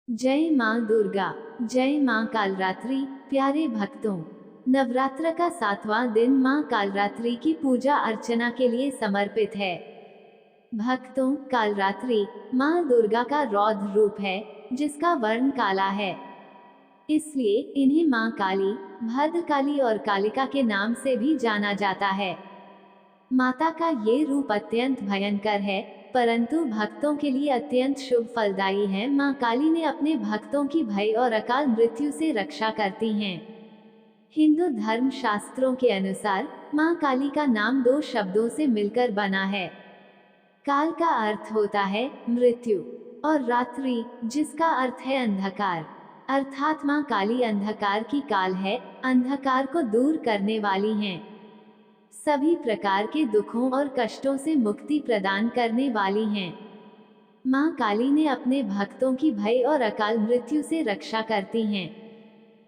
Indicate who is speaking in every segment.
Speaker 1: जय माँ दुर्गा, जय माँ कालरात्रि। प्यारे भक्तों, नवरात्र का 7वां दिन माँ कालरात्रि की पूजा अर्चना के लिए समर्पित है। भक्तों, कालरात्रि माँ दुर्गा का रौद्र रूप है, जिसका वर्ण काला है। इसलिए इन्हें माँ काली, भद्रकाली और कालिका के नाम से भी जाना जाता है। माता का ये रूप अत्यंत भयंकर है, परंतु भक्तों के लिए अत्यंत शुभ फलदायी है। माँ काली ने अपने भक्तों की भय और अकाल मृत्यु से रक्षा करती हैं। हिंदू धर्म शास्त्रों के अनुसार माँ काली का नाम दो शब्दों से मिलकर बना है। काल का अर्थ होता है मृत्यु, और रात्रि, जिसका अर्थ है अंधकार। अर्थात माँ काली अंधकार की काल है, अंधकार को दूर करने वाली हैं। सभी प्रकार के दुखों और कष्टों से मुक्ति प्रदान करने वाली हैं। माँ काली ने अपने भक्तों की भय और अकाल मृत्यु से रक्षा करती हैं।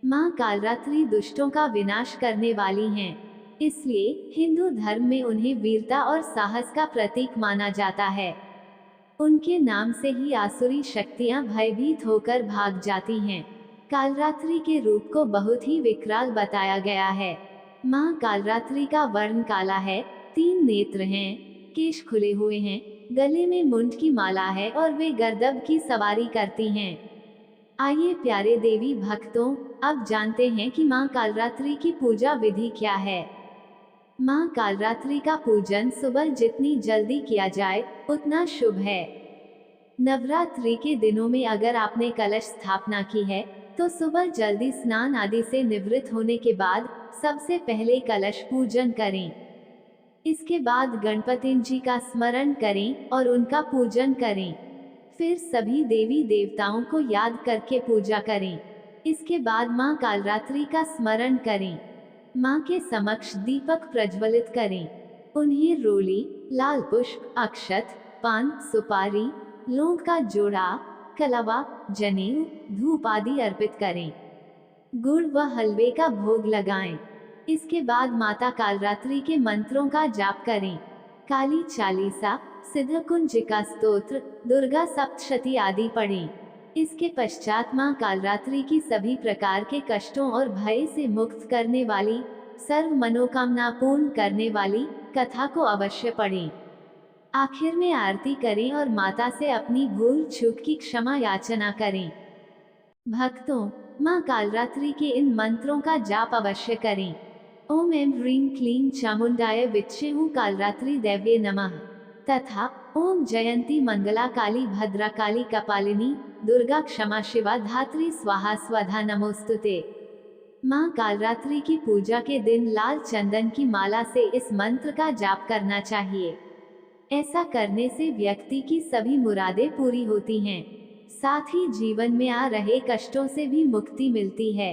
Speaker 1: माँ कालरात्रि दुष्टों का विनाश करने वाली हैं। इसलिए हिंदू धर्म में उन्हें वीरता और साहस का प्रतीक माना जाता है। उनके नाम से ही आसुरी शक्तियाँ भयभीत होकर भाग जाती हैं। कालरात्रि के रूप को बहुत ही विकराल बताया गया है। माँ कालरात्रि का वर्ण काला है, 3 नेत्र हैं, केश खुले हुए हैं, गले में मुंड की माला है और वे गर्दभ की सवारी करती हैं। आइए प्यारे देवी भक्तों, अब जानते हैं कि माँ कालरात्रि की पूजा विधि क्या है। माँ कालरात्रि का पूजन सुबह जितनी जल्दी किया जाए, उतना शुभ है। नवरात्रि के दिनों में अगर आपने कलश स्थापना की है, तो सुबह जल्दी स्नान आदि से निवृत्त होने के बाद सबसे पहले कलश पूजन करें। इसके बाद गणपति जी का स्मरण करें और उनका पूजन करें। फिर सभी देवी देवताओं को याद करके पूजा करें। इसके बाद माँ कालरात्रि का स्मरण करें। माँ के समक्ष दीपक प्रज्वलित करें। उन्हें रोली, लाल पुष्प, अक्षत, पान, सुपारी, लौंग का जोड़ा, कलवा, जनेऊ, धूप आदि अर्पित करें। गुड़ व हलवे का भोग लगाएं। इसके बाद माता कालरात्रि के मंत्रों का जाप करें। काली चालीसा, सिद्ध कुंजिका स्तोत्र, दुर्गा सप्तशती आदि पढ़ें। इसके पश्चात माँ कालरात्रि की सभी प्रकार के कष्टों और भय से मुक्त करने वाली, सर्व मनोकामना पूर्ण करने वाली कथा को अवश्य पढ़ें। आखिर में आरती करें और माता से अपनी भूल चूक की क्षमा याचना करें। भक्तों, माँ कालरात्रि के इन मंत्रों का जाप अवश्य करें। ओम ऐं ह्रीं क्लीं चामुंडाय विद्महे कालरात्रि दैव्ये नमः, तथा ओम जयंती मंगला काली भद्रा काली कपालिनी दुर्गा क्षमा शिवा धात्री स्वाहा स्वधा नमोस्तुते। माँ कालरात्रि की पूजा के दिन लाल चंदन की माला से इस मंत्र का जाप करना चाहिए। ऐसा करने से व्यक्ति की सभी मुरादें पूरी होती हैं, साथ ही जीवन में आ रहे कष्टों से भी मुक्ति मिलती है।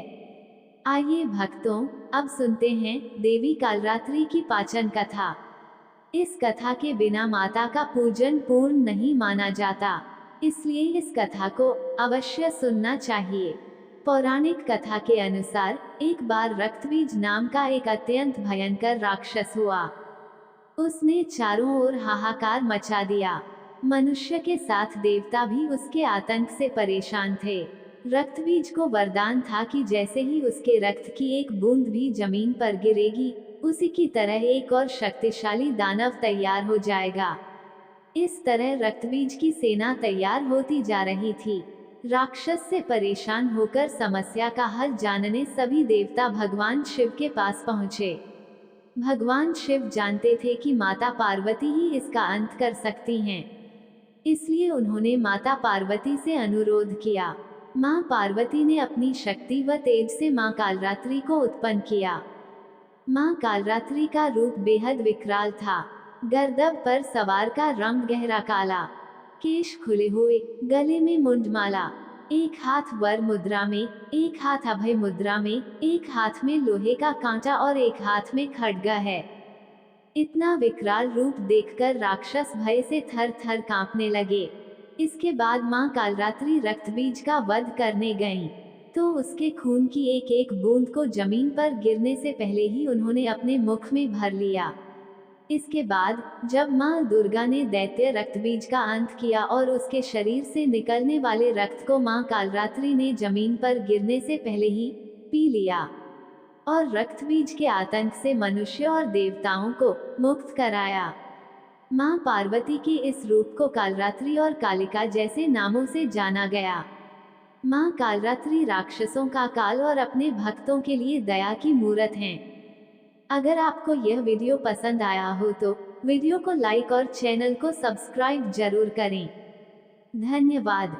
Speaker 1: आइए भक्तों, अब सुनते हैं देवी कालरात्रि की पाचन कथा। इस कथा के बिना माता का पूजन पूर्ण नहीं माना जाता, इसलिए इस कथा को अवश्य सुनना चाहिए। पौराणिक कथा के अनुसार एक बार रक्तबीज नाम का एक अत्यंत भयंकर राक्षस हुआ। उसने चारों ओर हाहाकार मचा दिया। मनुष्य के साथ देवता भी उसके आतंक से परेशान थे। रक्तबीज को वरदान था कि जैसे ही उसके रक्त की एक बूंद भी जमीन पर गिरेगी, उसी की तरह एक और शक्तिशाली दानव तैयार हो जाएगा। इस तरह रक्तबीज की सेना तैयार होती जा रही थी। राक्षस से परेशान होकर समस्या का हल जानने सभी देवता भगवान शिव के पास पहुँचे। भगवान शिव जानते थे कि माता पार्वती ही इसका अंत कर सकती हैं। इसलिए उन्होंने माता पार्वती से अनुरोध किया। माँ पार्वती ने अपनी शक्ति व तेज से माँ कालरात्रि को उत्पन्न किया। माँ कालरात्रि का रूप बेहद विकराल था। गर्दभ पर सवार का रंग गहरा काला, केश खुले हुए, गले में मुंडमाला, एक हाथ वर मुद्रा में, एक हाथ अभय मुद्रा में, एक हाथ में लोहे का कांटा और एक हाथ में खड्ग है। इतना विकराल रूप देखकर राक्षस भय से थर थर कांपने लगे। इसके बाद माँ कालरात्रि रक्तबीज का वध करने गईं, तो उसके खून की एक एक बूंद को जमीन पर गिरने से पहले ही उन्होंने अपने मुख में भर लिया। इसके बाद जब माँ दुर्गा ने दैत्य रक्तबीज का अंत किया और उसके शरीर से निकलने वाले रक्त को माँ कालरात्रि ने जमीन पर गिरने से पहले ही पी लिया और रक्तबीज के आतंक से मनुष्य और देवताओं को मुक्त कराया। माँ पार्वती के इस रूप को कालरात्रि और कालिका जैसे नामों से जाना गया। माँ कालरात्रि राक्षसों का काल और अपने भक्तों के लिए दया की मूरत हैं। अगर आपको यह वीडियो पसंद आया हो तो वीडियो को लाइक और चैनल को सब्सक्राइब जरूर करें। धन्यवाद।